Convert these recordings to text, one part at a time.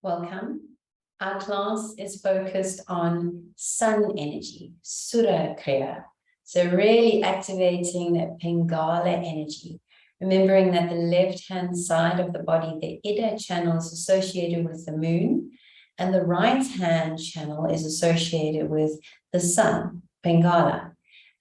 Welcome. Our class is focused on sun energy, Surya Kriya. So really activating that Pingala energy. Remembering that the left-hand side of the body, the Ida channel is associated with the moon, and the right-hand channel is associated with the sun, Pingala.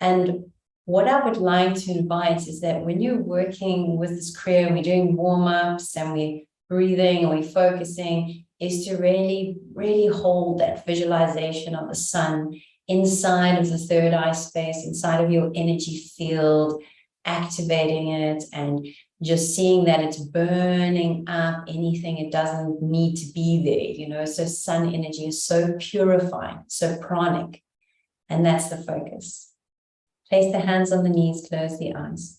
And what I would like to invite is that when you're working with this Kriya, we're doing warm-ups and we're breathing and we're focusing, is to really, really hold that visualization of the sun inside of the third eye space, inside of your energy field, activating it and just seeing that it's burning up anything it doesn't need to be there, so sun energy is so purifying, so pranic, and that's the focus. Place the hands on the knees, close the eyes.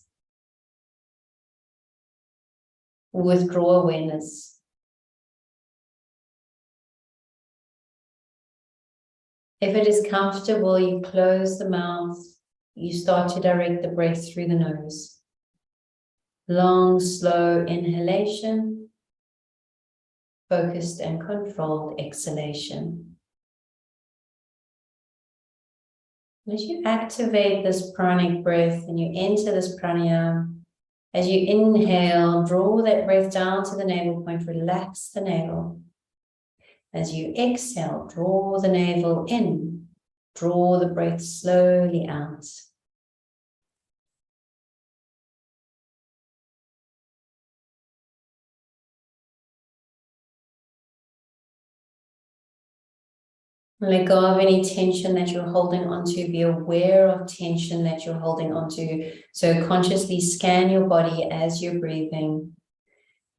Withdraw awareness. If it is comfortable, you close the mouth. You start to direct the breath through the nose. Long, slow inhalation. Focused and controlled exhalation. As you activate this pranic breath and you enter this pranayama, as you inhale, draw that breath down to the navel point, relax the navel. As you exhale, draw the navel in, draw the breath slowly out. Let go of any tension that you're holding onto. Be aware of tension that you're holding onto. So consciously scan your body as you're breathing.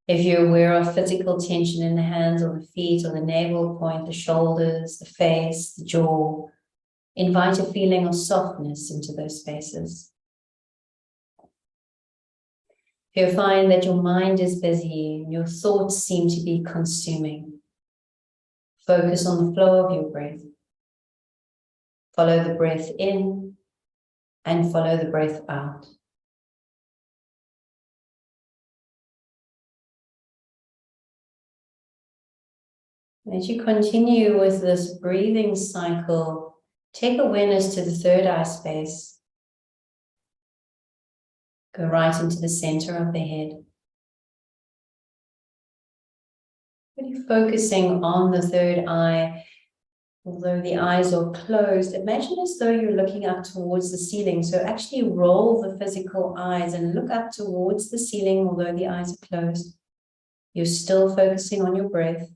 If you're aware of physical tension in the hands or the feet or the navel point, the shoulders, the face, the jaw, invite a feeling of softness into those spaces. If you find that your mind is busy and your thoughts seem to be consuming, focus on the flow of your breath. Follow the breath in and follow the breath out. As you continue with this breathing cycle, take awareness to the third eye space. Go right into the center of the head. Really focusing on the third eye. Although the eyes are closed, imagine as though you're looking up towards the ceiling. So actually roll the physical eyes and look up towards the ceiling, although the eyes are closed. You're still focusing on your breath.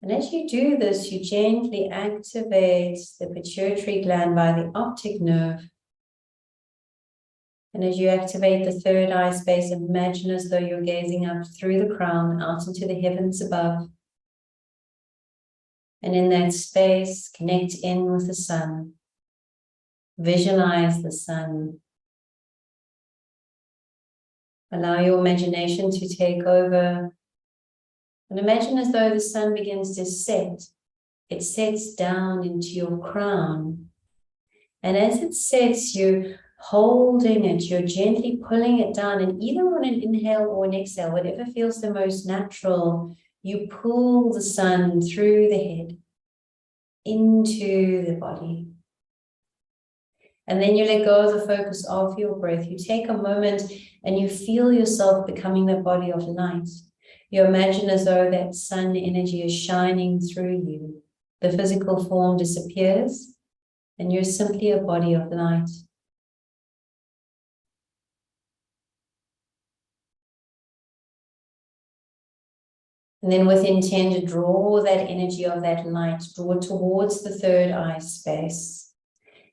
And as you do this, you gently activate the pituitary gland by the optic nerve. And as you activate the third eye space, imagine as though you're gazing up through the crown, out into the heavens above. And in that space, connect in with the sun. Visualize the sun. Allow your imagination to take over. And imagine as though the sun begins to set. It sets down into your crown. And as it sets, you're holding it, you're gently pulling it down. And either on an inhale or an exhale, whatever feels the most natural, you pull the sun through the head, into the body. And then you let go of the focus of your breath. You take a moment and you feel yourself becoming the body of light. You imagine as though that sun energy is shining through you. The physical form disappears and you're simply a body of light. And then with intent, draw that energy of that light, draw it towards the third eye space.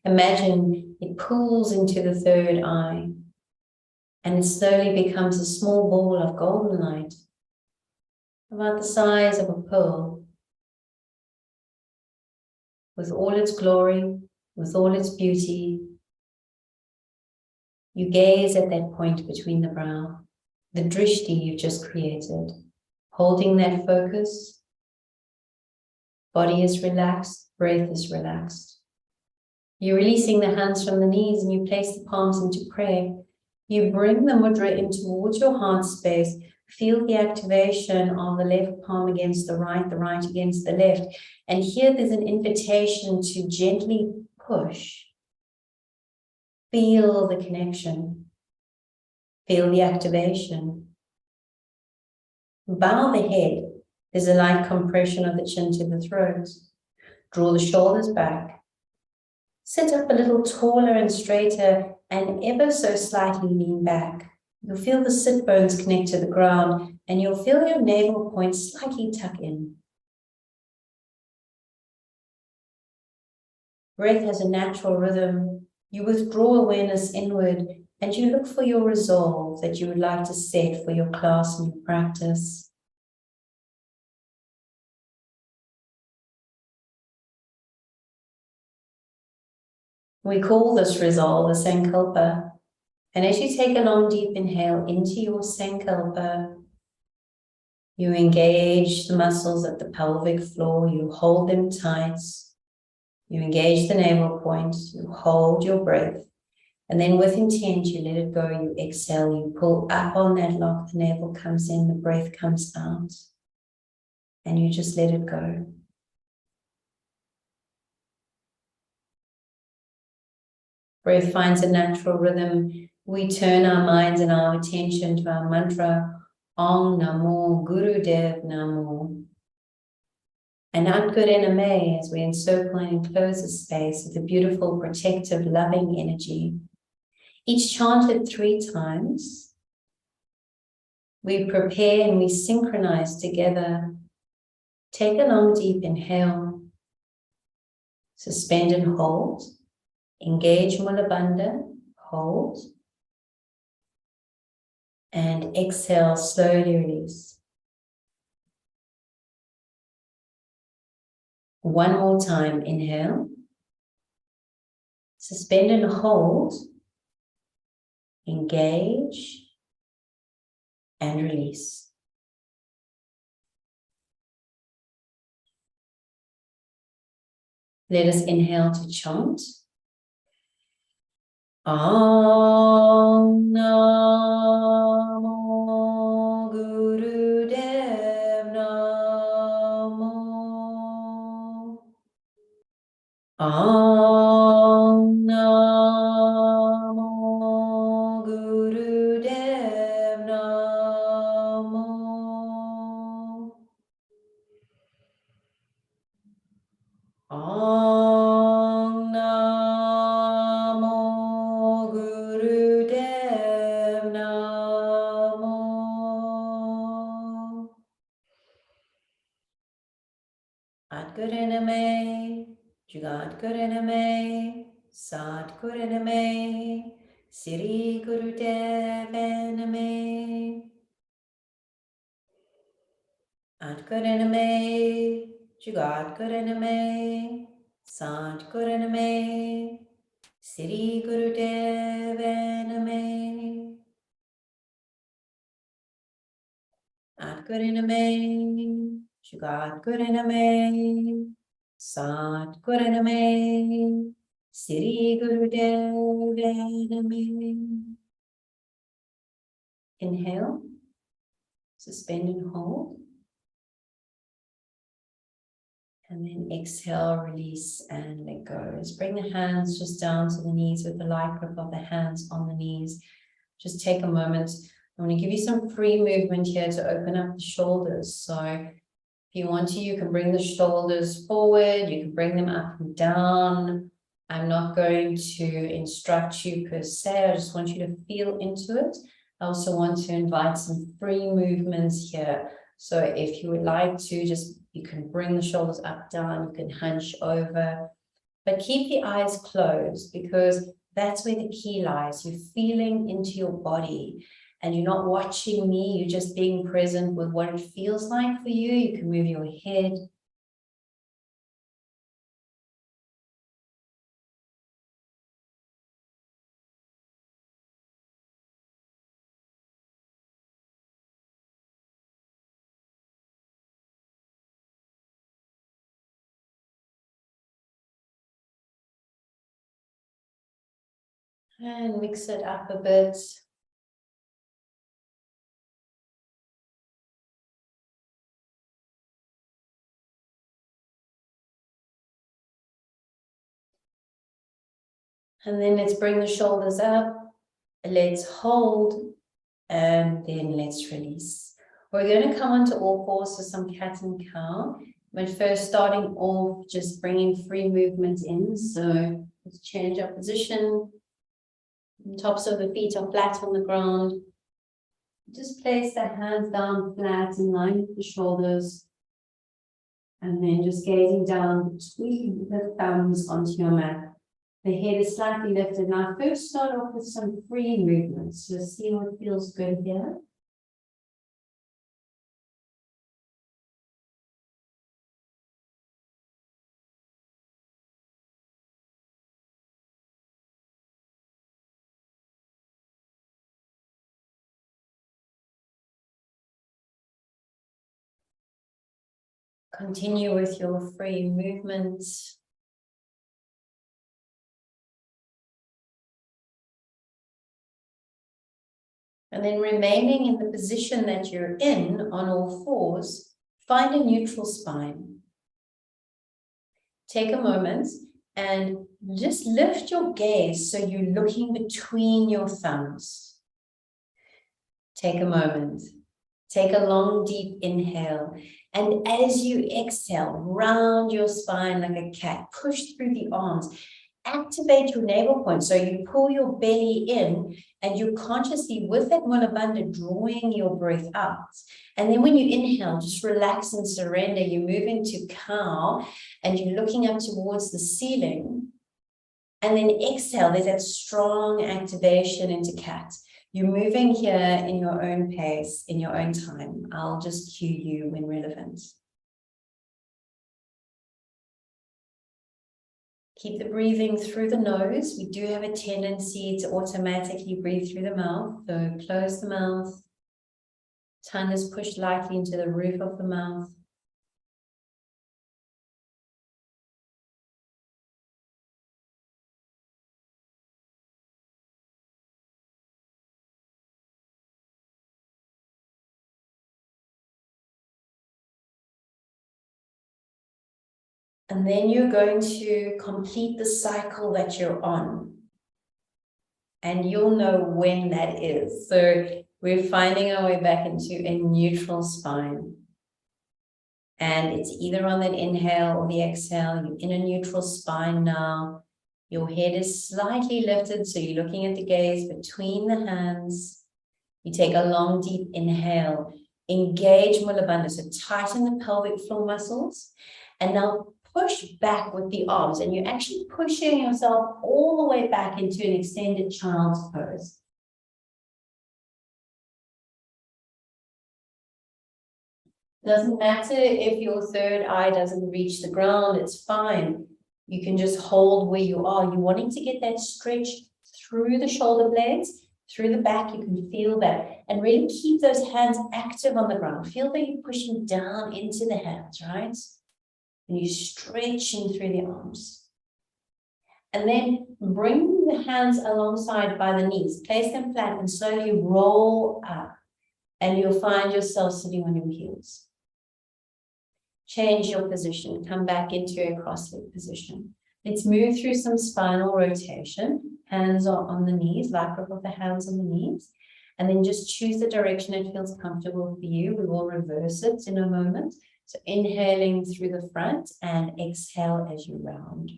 Imagine it pulls into the third eye and it slowly becomes a small ball of golden light, about the size of a pearl, with all its glory, with all its beauty. You gaze at that point between the brow, the drishti you've just created, holding that focus. Body is relaxed, breath is relaxed. You're releasing the hands from the knees and you place the palms into prayer. You bring the mudra in towards your heart space, Feel the activation of the left palm against the right against the left. And here there's an invitation to gently push. Feel the connection. Feel the activation. Bow the head. There's a light compression of the chin to the throat. Draw the shoulders back. Sit up a little taller and straighter and ever so slightly lean back. You'll feel the sit bones connect to the ground and you'll feel your navel point slightly tuck in. Breath has a natural rhythm. You withdraw awareness inward and you look for your resolve that you would like to set for your class and your practice. We call this resolve a sankalpa. And as you take a long deep inhale into your sankalpa, you engage the muscles at the pelvic floor, you hold them tight, you engage the navel point, you hold your breath, and then with intent, you let it go, you exhale, you pull up on that lock, the navel comes in, the breath comes out, and you just let it go. Breath finds a natural rhythm. We turn our minds and our attention to our mantra, Om Namo Gurudev Namo. And Ankurename, as we encircle and enclose the space with a beautiful, protective, loving energy. Each chanted 3 times. We prepare and we synchronize together. Take a long, deep inhale. Suspend and hold. Engage Mula Bandha. Hold. And exhale, slowly release. One more time, inhale. Suspend and hold. Engage. And release. Let us inhale to chant. Om Namo Gurudev Namo. Om Namo Gurudev Namo. Om Namo Gurudev Namo. Adgurename, Jugadgurename, Sadgurename, Siri Gurudevaname. Adgurename, Jugadgurename, Sadgurename, Siri Gurudevaname. Adgurename, Jugadgurename, Sadgurename, Siri Gurudevaname. Inhale, suspend and hold. And then exhale, release, and let go. Let's bring the hands just down to the knees with the light grip of the hands on the knees. Just take a moment. I want to give you some free movement here to open up the shoulders. So if you want to, you can bring the shoulders forward. You can bring them up and down. I'm not going to instruct you per se. I just want you to feel into it. I also want to invite some free movements here. So if you would like to, you can bring the shoulders up, down, you can hunch over, but keep the eyes closed because that's where the key lies. You're feeling into your body and you're not watching me, you're just being present with what it feels like for you. You can move your head. And mix it up a bit. And then let's bring the shoulders up. Let's hold. And then let's release. We're going to come onto all fours for some cat and cow. But first, starting off, just bringing free movement in. So let's change our position. The tops of the feet are flat on the ground. Just place the hands down flat in line with the shoulders. And then just gazing down between the thumbs onto your mat. The head is slightly lifted. Now, first start off with some free movements. So see what feels good here. Continue with your free movements. And then remaining in the position that you're in on all fours, find a neutral spine. Take a moment and just lift your gaze so you're looking between your thumbs. Take a moment. Take a long, deep inhale. And as you exhale, round your spine like a cat, push through the arms. Activate your navel point. So you pull your belly in and you're consciously with that Mula Bandha drawing your breath out. And then when you inhale, just relax and surrender. You move into cow and you're looking up towards the ceiling. And then exhale, there's that strong activation into cat. You're moving here in your own pace, in your own time. I'll just cue you when relevant. Keep the breathing through the nose. We do have a tendency to automatically breathe through the mouth. So close the mouth. Tongue is pushed lightly into the roof of the mouth. And then you're going to complete the cycle that you're on. And you'll know when that is. So we're finding our way back into a neutral spine. And it's either on that inhale or the exhale. You're in a neutral spine now. Your head is slightly lifted, so you're looking at the gaze between the hands. You take a long, deep inhale. Engage Mula Bandha, so tighten the pelvic floor muscles. And now push back with the arms. And you're actually pushing yourself all the way back into an extended child's pose. Doesn't matter if your third eye doesn't reach the ground, it's fine. You can just hold where you are. You're wanting to get that stretch through the shoulder blades, through the back. You can feel that. And really keep those hands active on the ground. Feel that you're pushing down into the hands, right? And you're stretching through the arms. And then bring the hands alongside by the knees. Place them flat and slowly roll up. And you'll find yourself sitting on your heels. Change your position. Come back into a cross-leg position. Let's move through some spinal rotation. Hands are on the knees, light grip of the hands on the knees. And then just choose the direction it feels comfortable for you. We will reverse it in a moment. So inhaling through the front and exhale as you round.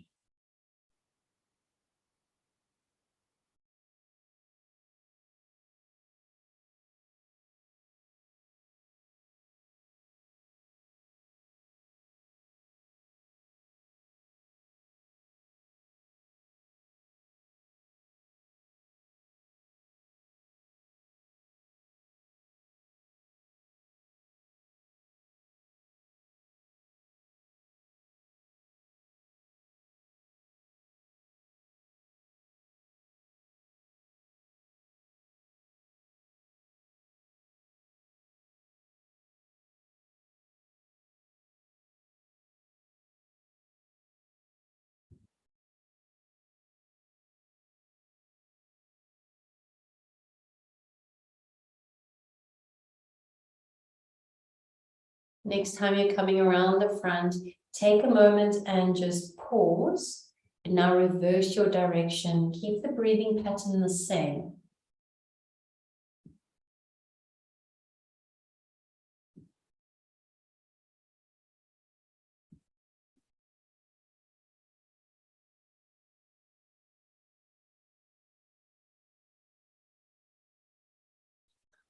Next time you're coming around the front, take a moment and just pause And now reverse your direction. Keep the breathing pattern the same.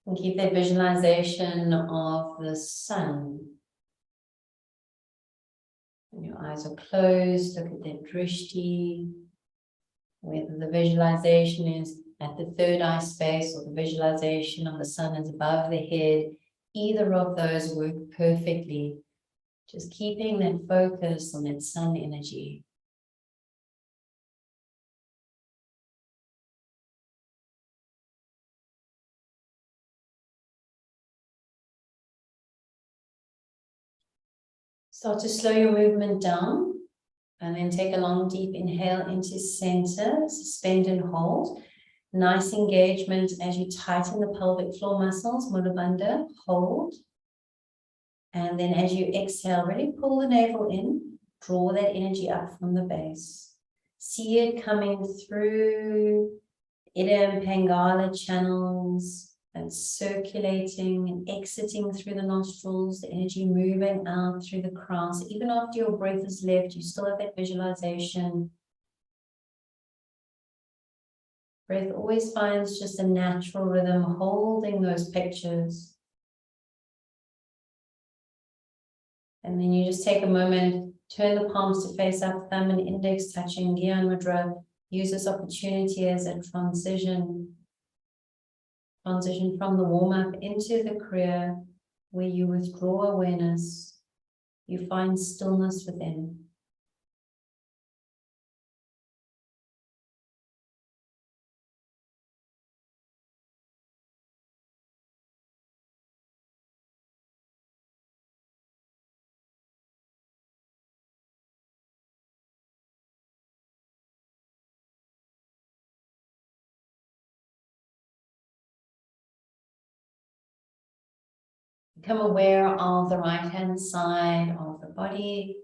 And keep that visualization of the sun. When your eyes are closed, look at that drishti. Whether the visualization is at the third eye space or the visualization of the sun is above the head, either of those work perfectly. Just keeping that focus on that sun energy. Start to slow your movement down and then take a long deep inhale into center, suspend and hold. Nice engagement as you tighten the pelvic floor muscles, Mula Bandha, hold. And then as you exhale, really pull the navel in, draw that energy up from the base. See it coming through Ida and Pingala channels and circulating and exiting through the nostrils, the energy moving out through the crown. So even after your breath is left, you still have that visualization. Breath always finds just a natural rhythm, holding those pictures. And then you just take a moment, turn the palms to face up, thumb and index touching, Gyan Mudra. Use this opportunity as a transition from the warm-up into the Kriya, where you withdraw awareness, you find stillness within. Become aware of the right-hand side of the body.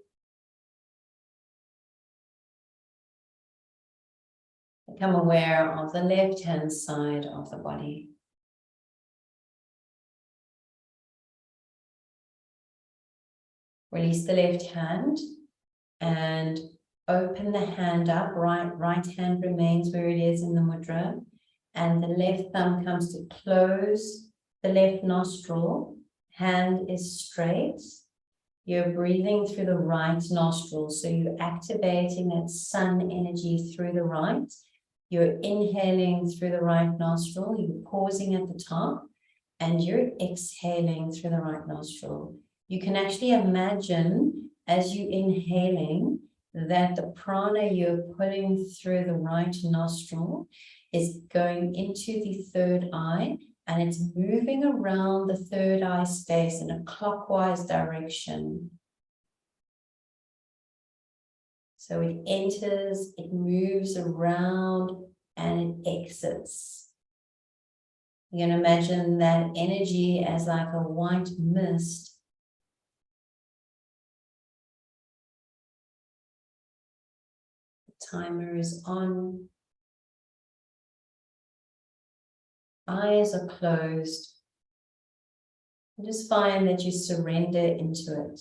Become aware of the left-hand side of the body. Release the left hand and open the hand up. Right hand remains where it is in the mudra. And the left thumb comes to close the left nostril. Hand is straight. You're breathing through the right nostril. So you're activating that sun energy through the right. You're inhaling through the right nostril. You're pausing at the top. And you're exhaling through the right nostril. You can actually imagine as you're inhaling that the prana you're putting through the right nostril is going into the third eye and it's moving around the third eye space in a clockwise direction. So it enters, it moves around, and it exits. You can imagine that energy as like a white mist. The timer is on. Eyes are closed. And just find that you surrender into it.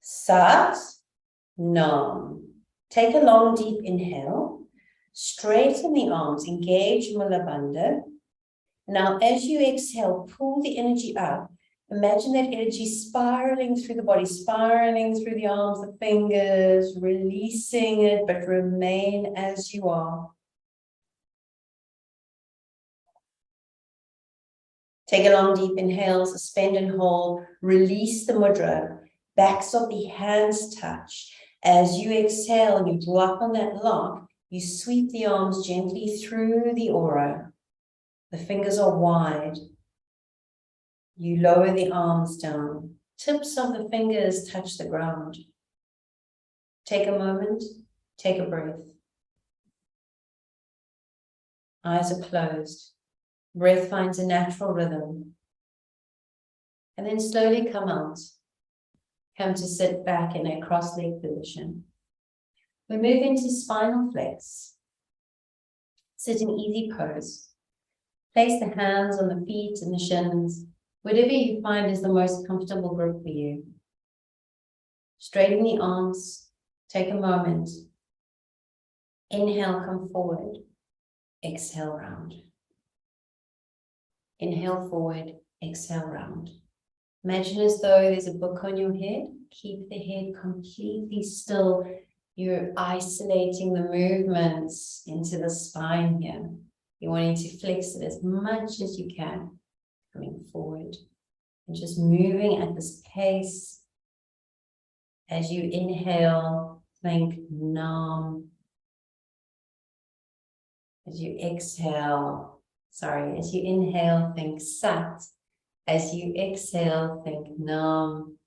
Sat, Nam. Take a long, deep inhale. Straighten the arms, engage Mula Bandha. Now, as you exhale, pull the energy up. Imagine that energy spiraling through the body, spiraling through the arms, the fingers, releasing it, but remain as you are. Take a long, deep inhale, suspend and hold, release the mudra, backs of the hands touch. As you exhale, you drop on that lock, you sweep the arms gently through the aura. The fingers are wide. You lower the arms down. Tips of the fingers touch the ground. Take a moment, take a breath. Eyes are closed. Breath finds a natural rhythm. And then slowly come out. Come to sit back in a cross-legged position. We move into spinal flex. Sit in easy pose. Place the hands on the feet and the shins, whatever you find is the most comfortable grip for you. Straighten the arms. Take a moment. Inhale, come forward. Exhale, round. Inhale forward, exhale round. Imagine as though there's a book on your head. Keep the head completely still. You're isolating the movements into the spine here. You're wanting to flex it as much as you can. Coming forward and just moving at this pace. As you inhale, think Nam. As you exhale, as you inhale, think Sat. As you exhale, think Nam.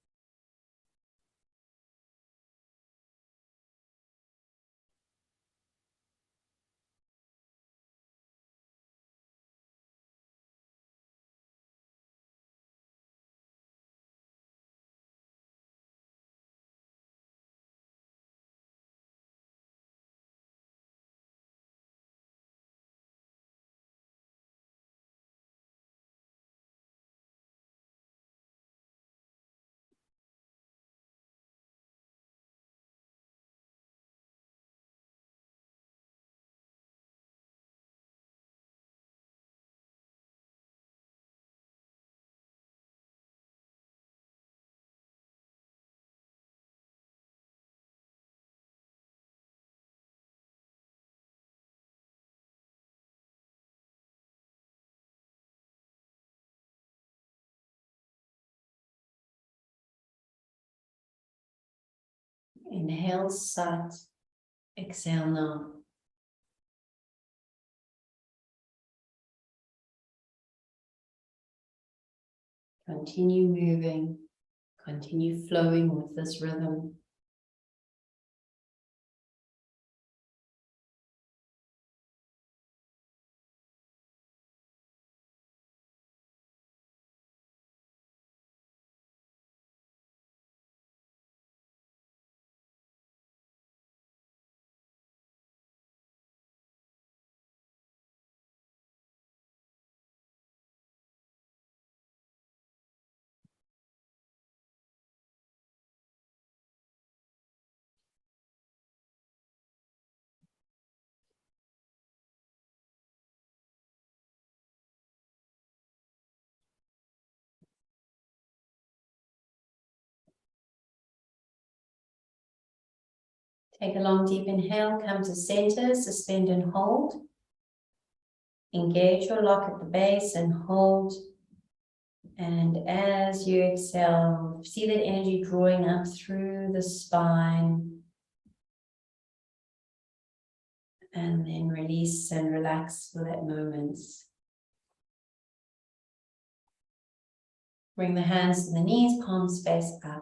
Inhale Sat. Exhale Nam. Continue moving. Continue flowing with this rhythm. Take a long deep inhale, come to center, suspend and hold. Engage your lock at the base and hold. And as you exhale, see that energy drawing up through the spine. And then release and relax for that moment. Bring the hands to the knees, palms face up.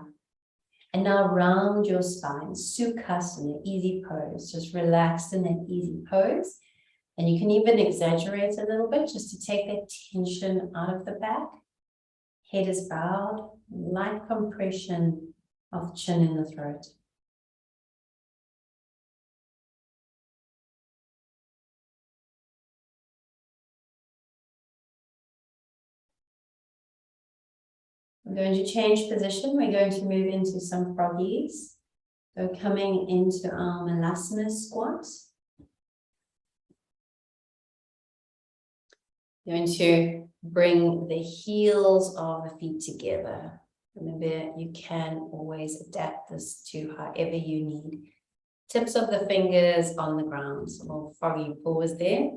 And now round your spine, Sukhasana, easy pose. Just relaxed in that easy pose. And you can even exaggerate a little bit just to take that tension out of the back. Head is bowed, light compression of chin in the throat. We're going to change position. We're going to move into some froggies. So coming into our malasana squat. Going to bring the heels of the feet together. Remember, you can always adapt this to however you need. Tips of the fingers on the ground. So a little froggy pause there.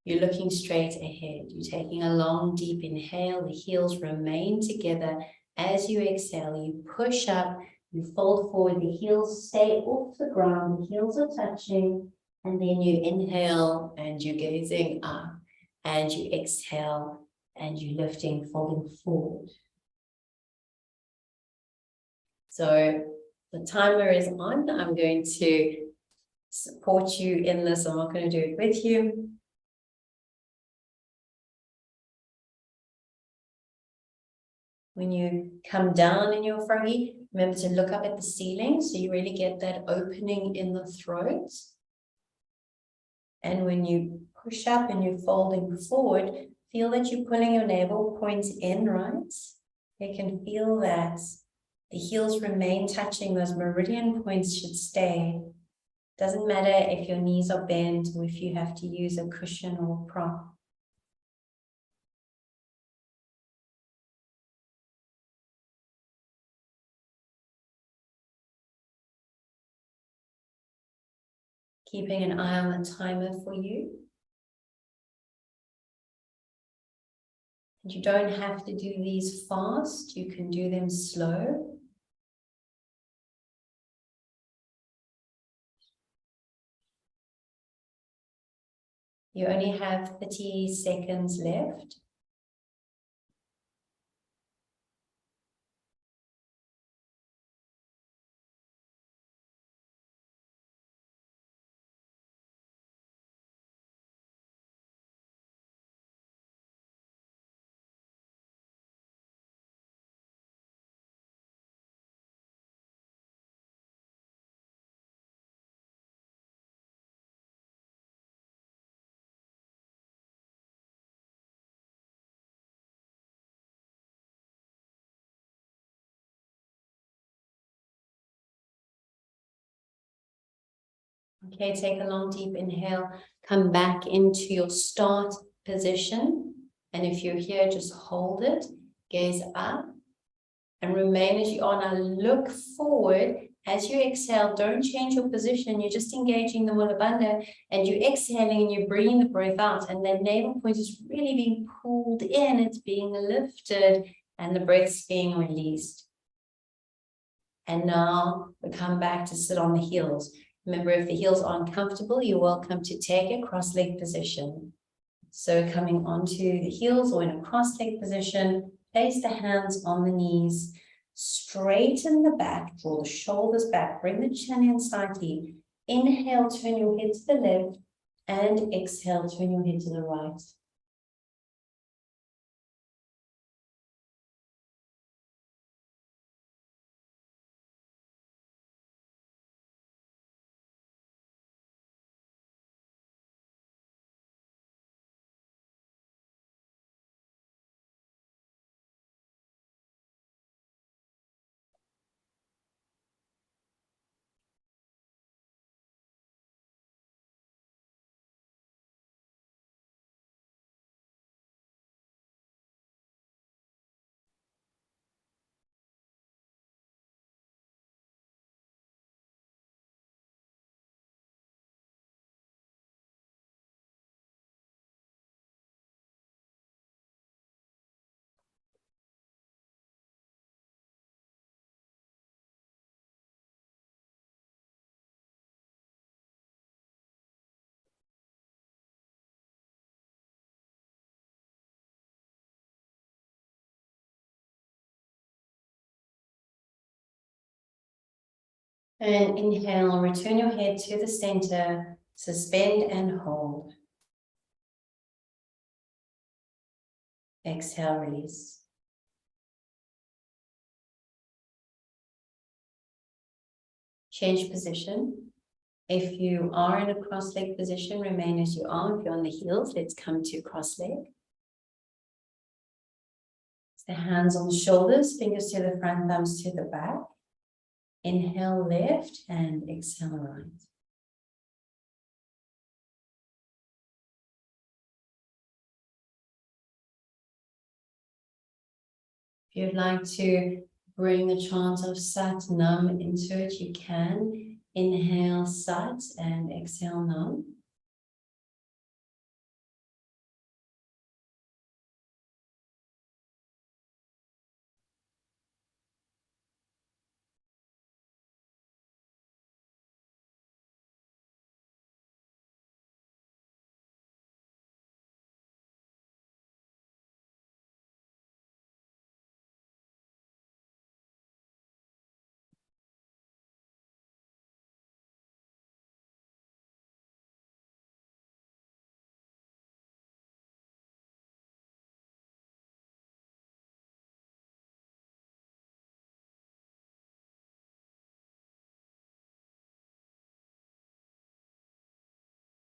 You're looking straight ahead. You're taking a long, deep inhale. The heels remain together. As you exhale, you push up, you fold forward. The heels stay off the ground. The heels are touching. And then you inhale and you're gazing up. And you exhale and you're lifting, folding forward. So the timer is on. I'm going to support you in this. I'm not going to do it with you. When you come down in your froggy, remember to look up at the ceiling so you really get that opening in the throat. And when you push up and you're folding forward, feel that you're pulling your navel point in, right? You can feel that the heels remain touching. Those meridian points should stay. Doesn't matter if your knees are bent or if you have to use a cushion or a prop. Keeping an eye on the timer for you. And you don't have to do these fast. You can do them slow. You only have 30 seconds left. Okay, take a long deep inhale, come back into your start position. And if you're here, just hold it, gaze up and remain as you are. Now look forward. As you exhale, don't change your position. You're just engaging the Mula Bandha and you're exhaling and you're bringing the breath out. And the navel point is really being pulled in. It's being lifted and the breath's being released. And now we come back to sit on the heels. Remember, if the heels aren't comfortable, you're welcome to take a cross-leg position. So coming onto the heels or in a cross-leg position, place the hands on the knees, straighten the back, draw the shoulders back, bring the chin in slightly. Inhale, turn your head to the left, and exhale, turn your head to the right. And inhale, return your head to the center, suspend and hold. Exhale, release. Change position. If you are in a cross-leg position, remain as you are. If you're on the heels, let's come to cross-leg. The hands on the shoulders, fingers to the front, thumbs to the back. Inhale left and exhale right. If you'd like to bring the chant of Sat Nam into it, you can. Inhale Sat and exhale Nam.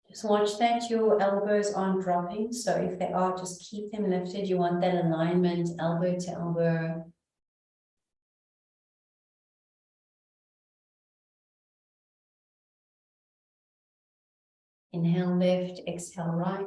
Just watch that your elbows aren't dropping. So if they are, just keep them lifted. You want that alignment, elbow to elbow. Inhale left, exhale right.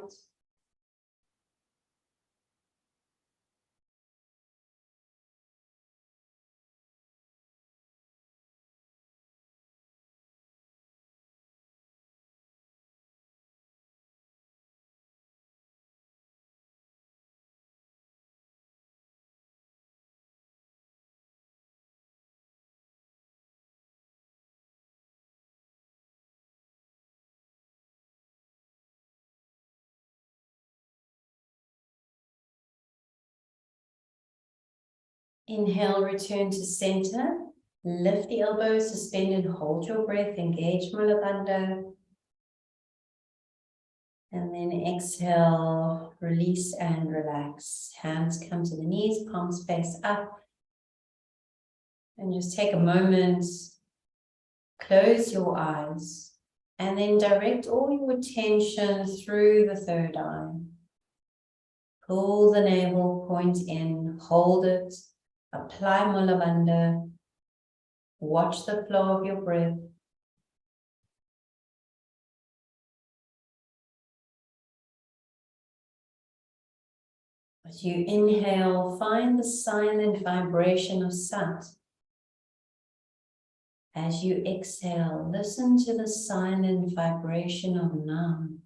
Inhale, return to center. Lift the elbows, suspend and hold your breath. Engage Mula Bandha. And then exhale, release and relax. Hands come to the knees, palms face up. And just take a moment, close your eyes, and then direct all your attention through the third eye. Pull the navel point in, hold it, apply Mula Bandha. Watch the flow of your breath. As you inhale, find the silent vibration of Sat. As you exhale, listen to the silent vibration of Nam.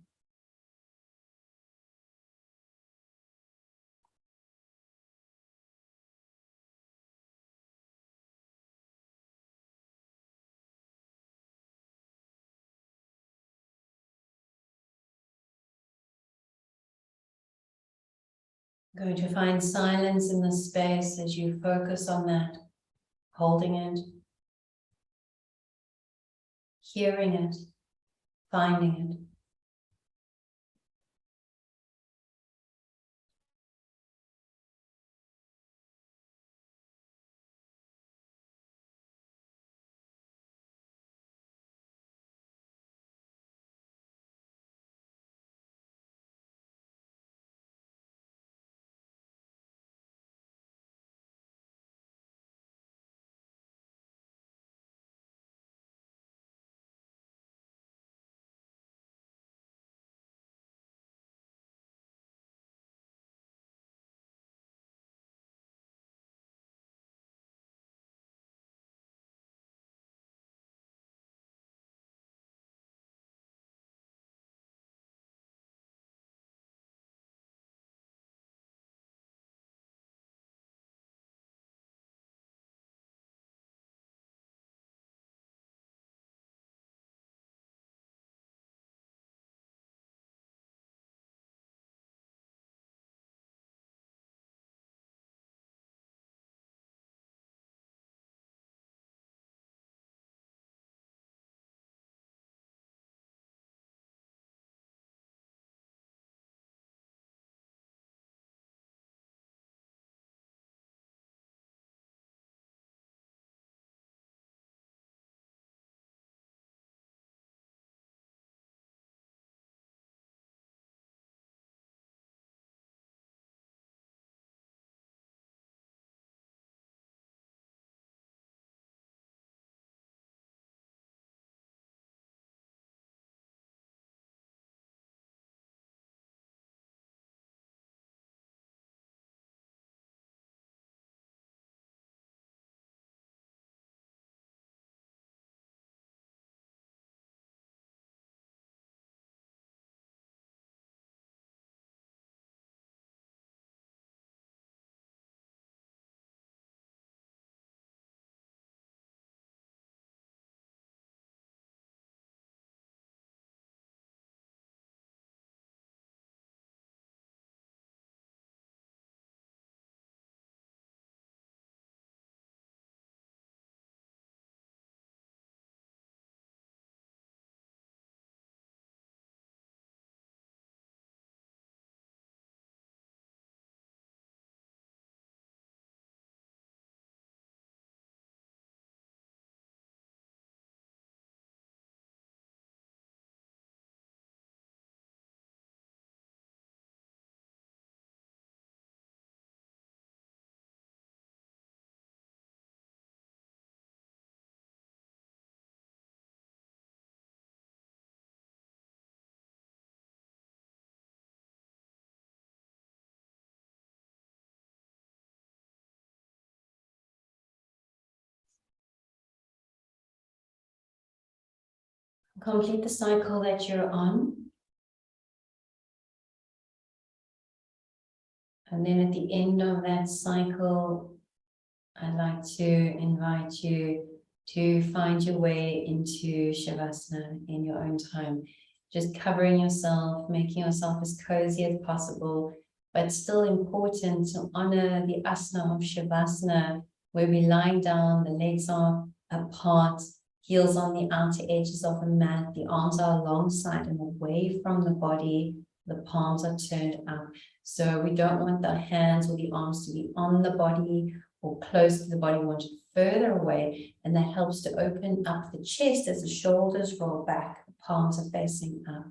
Going to find silence in the space as you focus on that, holding it, hearing it, finding it. Complete the cycle that you're on. And then at the end of that cycle, I'd like to invite you to find your way into Shavasana in your own time. Just covering yourself, making yourself as cozy as possible, but still important to honor the asana of Shavasana, where we lie down, the legs are apart, heels on the outer edges of the mat, the arms are alongside and away from the body, the palms are turned up. So we don't want the hands or the arms to be on the body or close to the body, we want it further away, and that helps to open up the chest as the shoulders roll back, the palms are facing up.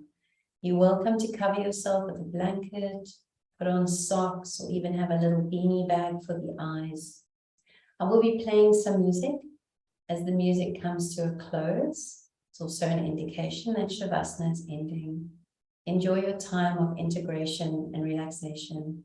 You're welcome to cover yourself with a blanket, put on socks, or even have a little beanie bag for the eyes. I will be playing some music. As the music comes to a close, it's also an indication that Shavasana is ending. Enjoy your time of integration and relaxation.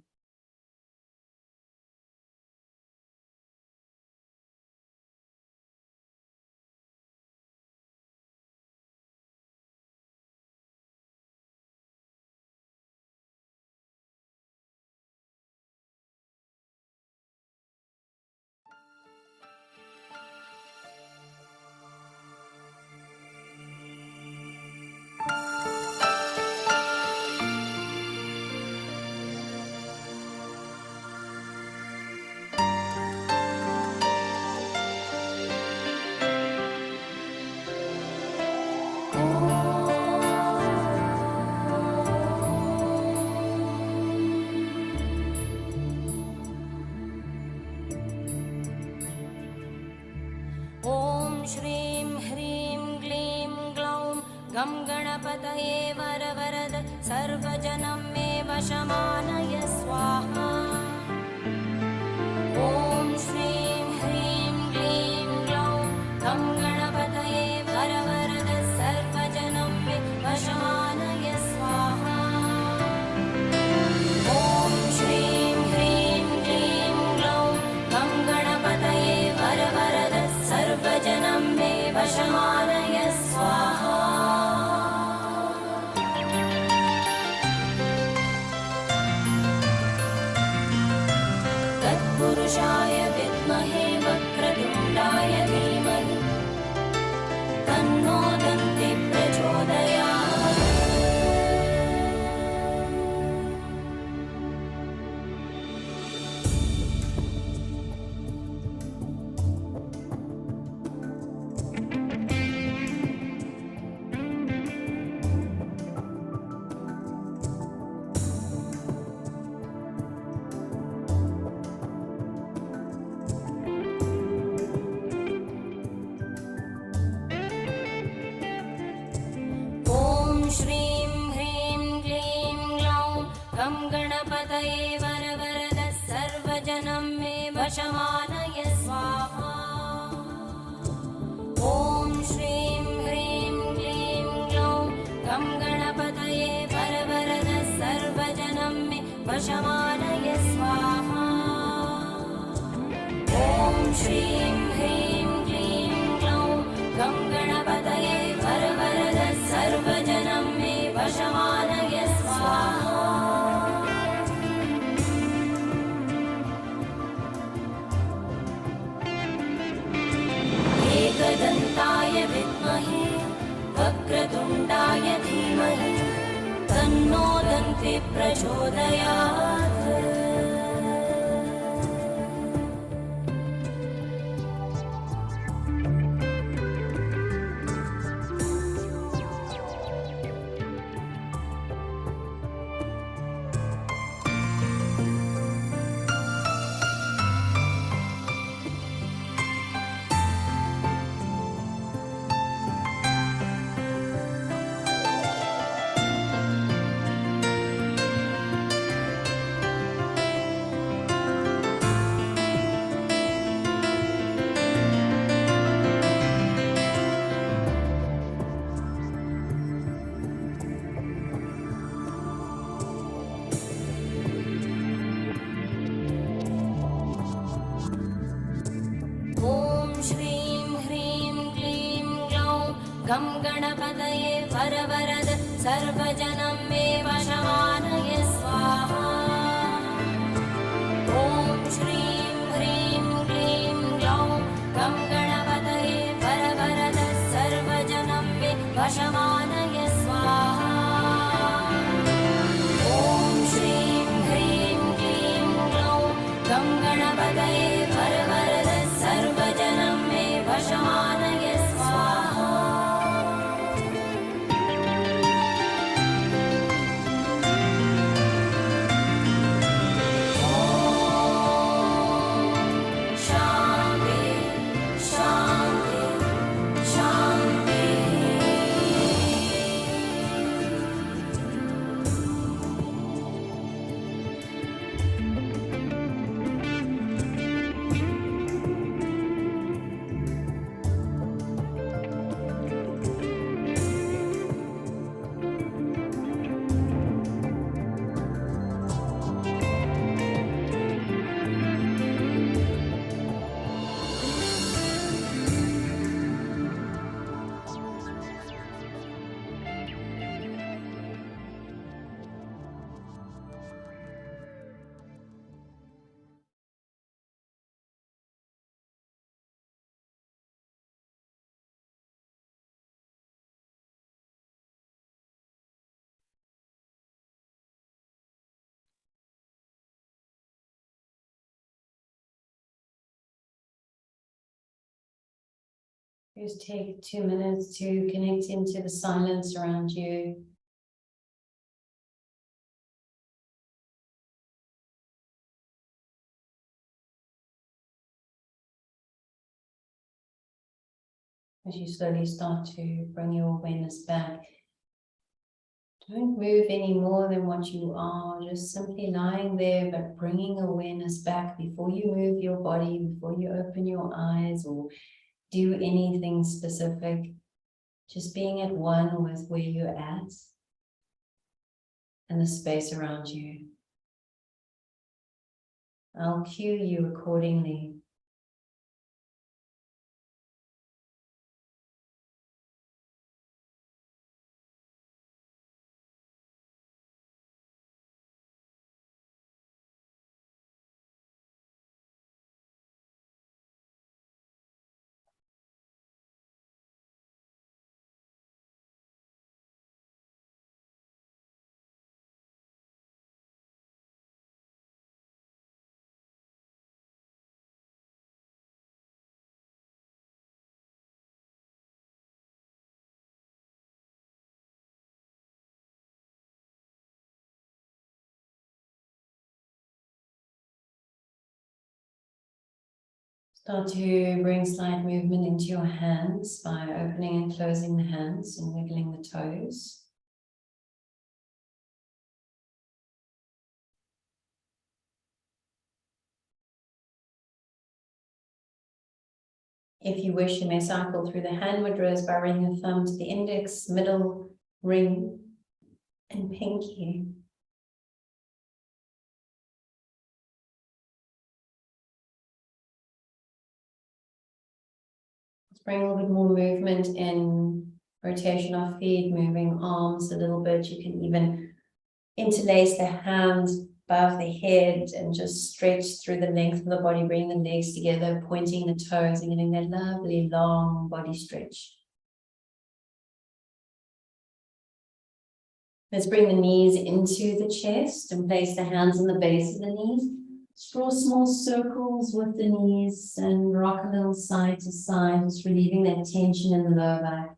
गं गणपतये वरवरद सर्वजनं मे वशमानय स्वाहा। ॐ श्रीं ह्रीं क्लीं ग्लौं गं गणपतये वरवरद सर्वजनं मे वशमानय स्वाहा। ॐ श्रीं ह्रीं क्लीं ग्लौं गं गणपतये वरवरद सर्वजनं मे वशमानय स्वाहा। पुरुषाय विद्महे वक्रतुण्डाय धीमहि तन्नो दन्ति प्रचोदयात्। श्रीं ह्रीं क्लीं ग्लौं गं गणपतये वरवरद सर्वजनं मे वशमानय स्वाहा। ॐ श्रीं ह्रीं क्लीं ग्लौं गं गणपतये वरवरद सर्वजनं मे वशमानय स्वाहा। ॐ श्रीं ह्रीं क्लीं ग्लौं गं गणपतये वरवरद सर्वजनं मे वशमानय स्वाहा। एकदन्ताय विद्महे वक्रतुण्डाय धीमहि तन्नो दन्ति प्रचोदयात्। गं गणपतये वरवरद सर्वजनं मे वशमानय स्वाहा ॐ श्रीं ह्रीं क्लीं ग्लौं गं गणपतये वरवरद सर्वजनं मे वशमानय स्वाहा ॐ श्रीं ह्रीं क्लीं ग्लौं गं गणपतये वरवरद सर्वजनं मे वशमानय स्वाहा शान्ति शान्ति शान्ति Just take 2 minutes to connect into the silence around you. As you slowly start to bring your awareness back, don't move any more than what you are, just simply lying there, but bringing awareness back before you move your body, before you open your eyes or do anything specific. Just being at one with where you're at and the space around you. I'll cue you accordingly. Start to bring slight movement into your hands by opening and closing the hands and wiggling the toes. If you wish, you may cycle through the hand mudras by bringing the thumb to the index, middle, ring, and pinky. Let's bring a little bit more movement in rotation of feet, moving arms a little bit. You can even interlace the hands above the head and just stretch through the length of the body, bring the legs together, pointing the toes and getting that lovely long body stretch. Let's bring the knees into the chest and place the hands on the base of the knees. Just draw small circles with the knees and rock a little side to side, just relieving that tension in the lower back.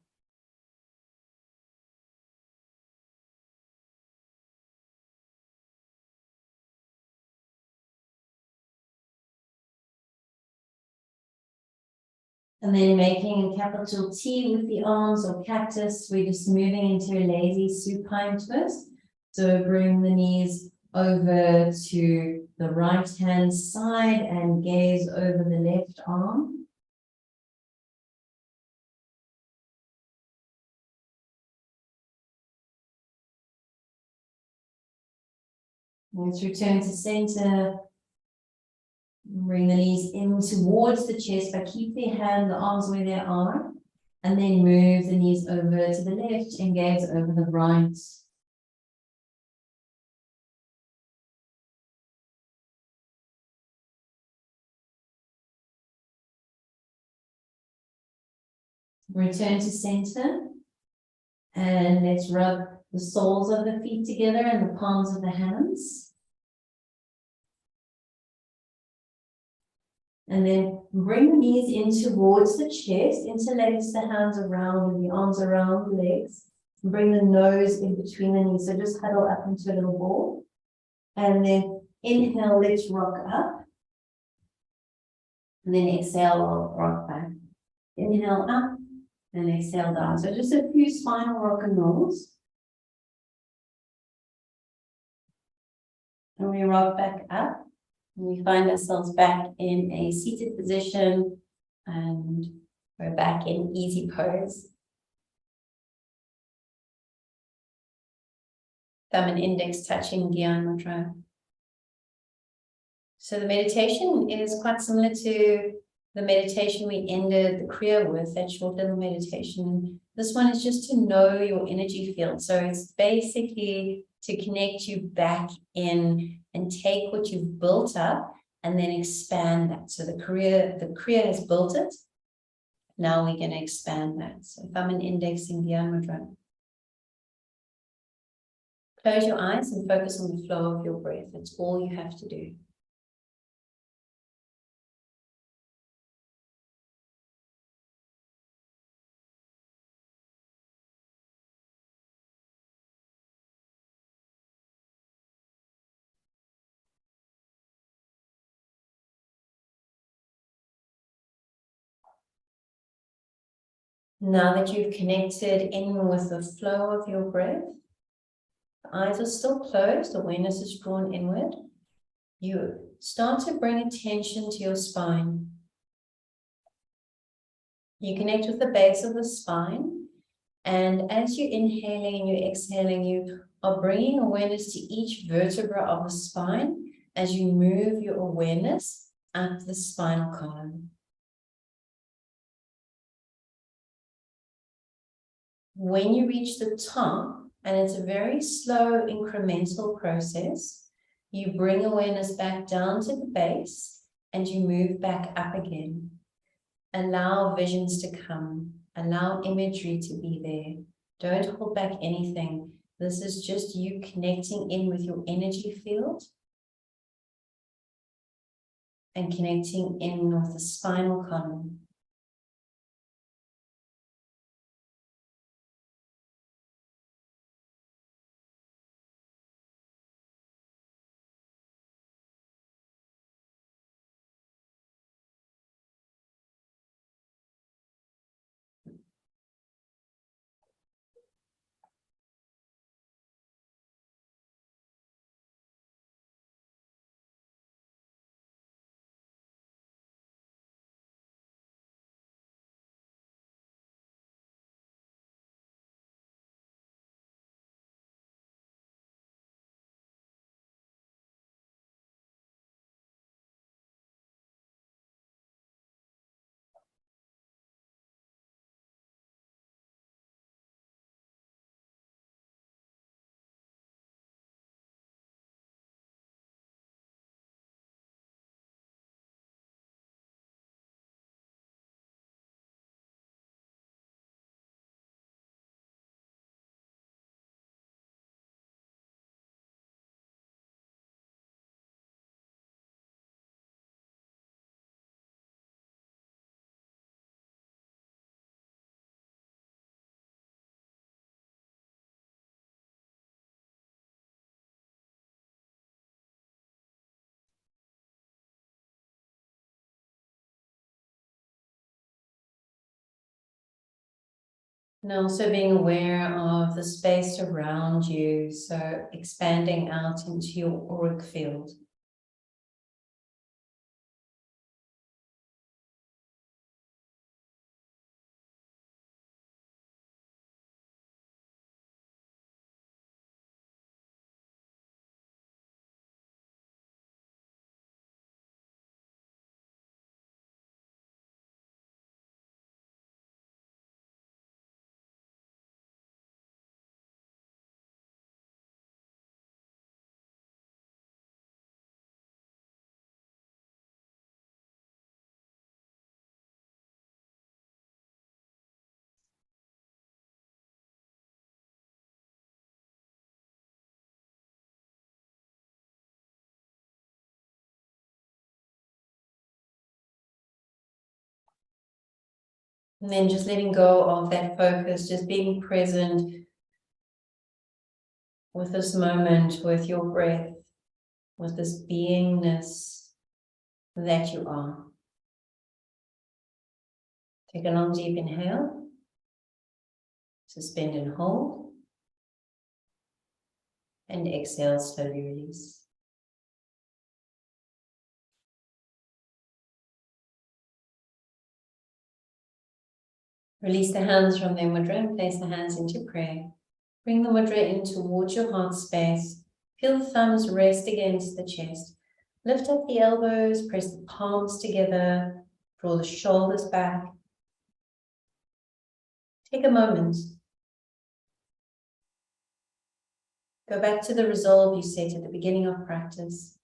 And then making a capital T with the arms or cactus, we're just moving into a lazy supine twist. So bring the knees over to the right hand side and gaze over the left arm. Let's return to center. Bring the knees in towards the chest, but keep the arms where they are. And then move the knees over to the left and gaze over the right. Return to center. And let's rub the soles of the feet together and the palms of the hands. And then bring the knees in towards the chest, interlace the hands around and the arms around the legs. And bring the nose in between the knees. So just huddle up into a little ball. And then inhale, let's rock up. And then exhale, rock back. Inhale up and exhale down. So just a few spinal rock and rolls. And we rock back up. And we find ourselves back in a seated position and we're back in easy pose. Thumb and index touching Gyan Mudra. So the meditation is quite similar to the meditation we ended the Kriya with, that short little meditation. This one is just to know your energy field. So it's basically to connect you back in and take what you've built up and then expand that. So the Kriya has built it. Now we're going to expand that. So thumb and index in Gyan Mudra. Close your eyes and focus on the flow of your breath. That's all you have to do. Now that you've connected in with the flow of your breath, the eyes are still closed, awareness is drawn inward. You start to bring attention to your spine. You connect with the base of the spine, and as you're inhaling and you're exhaling, you are bringing awareness to each vertebra of the spine as you move your awareness up the spinal column. When you reach the top, and it's a very slow incremental process, you bring awareness back down to the base and you move back up again. Allow visions to come, allow imagery to be there. Don't hold back anything. This is just you connecting in with your energy field and connecting in with the spinal column. And also being aware of the space around you, so expanding out into your auric field. And then just letting go of that focus, just being present with this moment, with your breath, with this beingness that you are. Take a long deep inhale, suspend and hold, and exhale, slowly release. Release the hands from their mudra and place the hands into prayer. Bring the mudra in towards your heart space. Feel the thumbs rest against the chest. Lift up the elbows, press the palms together, draw the shoulders back. Take a moment. Go back to the resolve you set at the beginning of practice.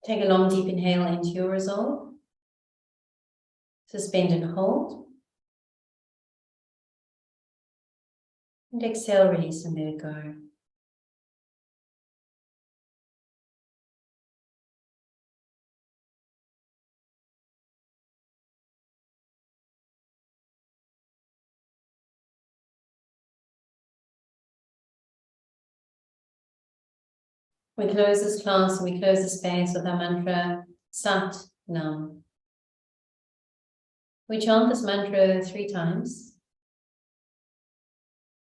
Take a long deep inhale into your resolve. Suspend and hold. And exhale, release and let it go. We close this class and we close the space with our mantra, Sat Nam. We chant this mantra 3 times.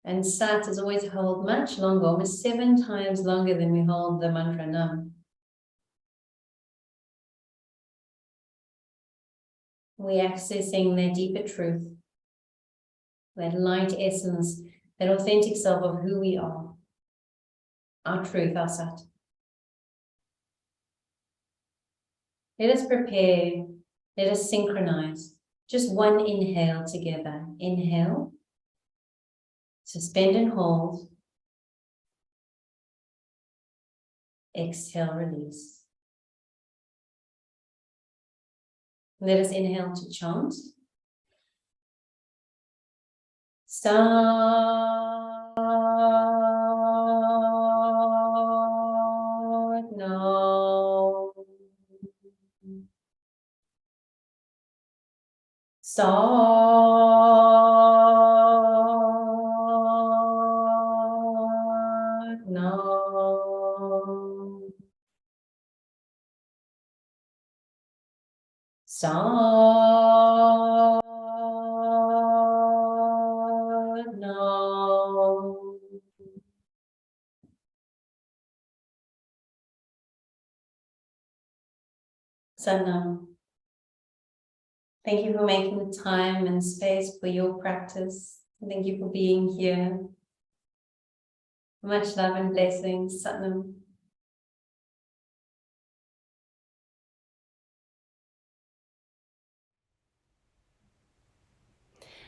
And Sat is always held much longer, almost 7 times longer than we hold the mantra Nam. We're accessing that deeper truth, that light essence, that authentic self of who we are, our truth, our Sat. Let us prepare, let us synchronize. Just one inhale together. Inhale, suspend and hold. Exhale, release. Let us inhale to chant. Sat Nam. Sat Nam. Sat Nam. Sat Nam. Thank you for making the time and space for your practice. Thank you for being here. Much love and blessings. Sat Nam.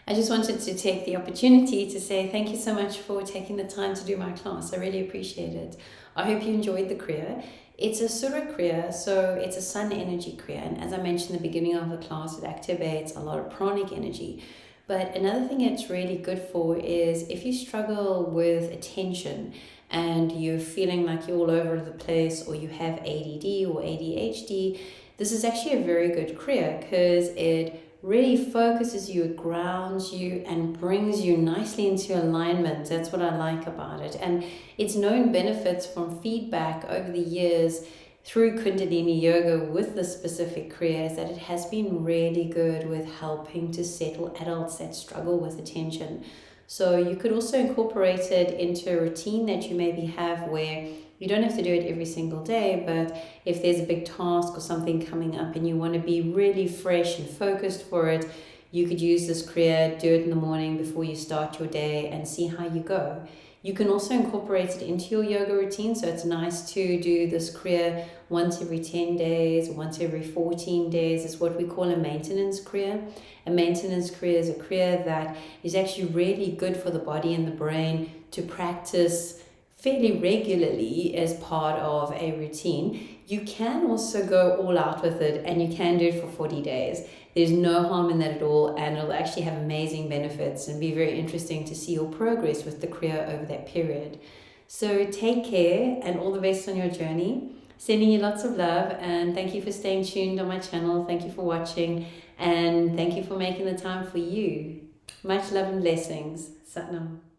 I just wanted to take the opportunity to say thank you so much for taking the time to do my class. I really appreciate it. I hope you enjoyed the Kriya. It's a Surya Kriya, so it's a sun energy Kriya. And as I mentioned in the beginning of the class, it activates a lot of pranic energy. But another thing it's really good for is if you struggle with attention and you're feeling like you're all over the place, or you have ADD or ADHD, this is actually a very good Kriya because it really focuses you, it grounds you and brings you nicely into alignment. That's what I like about it. And it's known benefits from feedback over the years through Kundalini yoga with the specific Kriya is that it has been really good with helping to settle adults that struggle with attention. So you could also incorporate it into a routine that you maybe have where you don't have to do it every single day, but if there's a big task or something coming up and you want to be really fresh and focused for it, you could use this Kriya, do it in the morning before you start your day and see how you go. You can also incorporate it into your yoga routine, so it's nice to do this Kriya once every 10 days, once every 14 days. It's what we call a maintenance Kriya. A maintenance Kriya is a Kriya that is actually really good for the body and the brain to practice fairly regularly as part of a routine, you can also go all out with it, and you can do it for 40 days. There's no harm in that at all, and it'll actually have amazing benefits and be very interesting to see your progress with the Kriya over that period. So take care and all the best on your journey. Sending you lots of love, and thank you for staying tuned on my channel. Thank you for watching, and thank you for making the time for you. Much love and blessings. Satnam.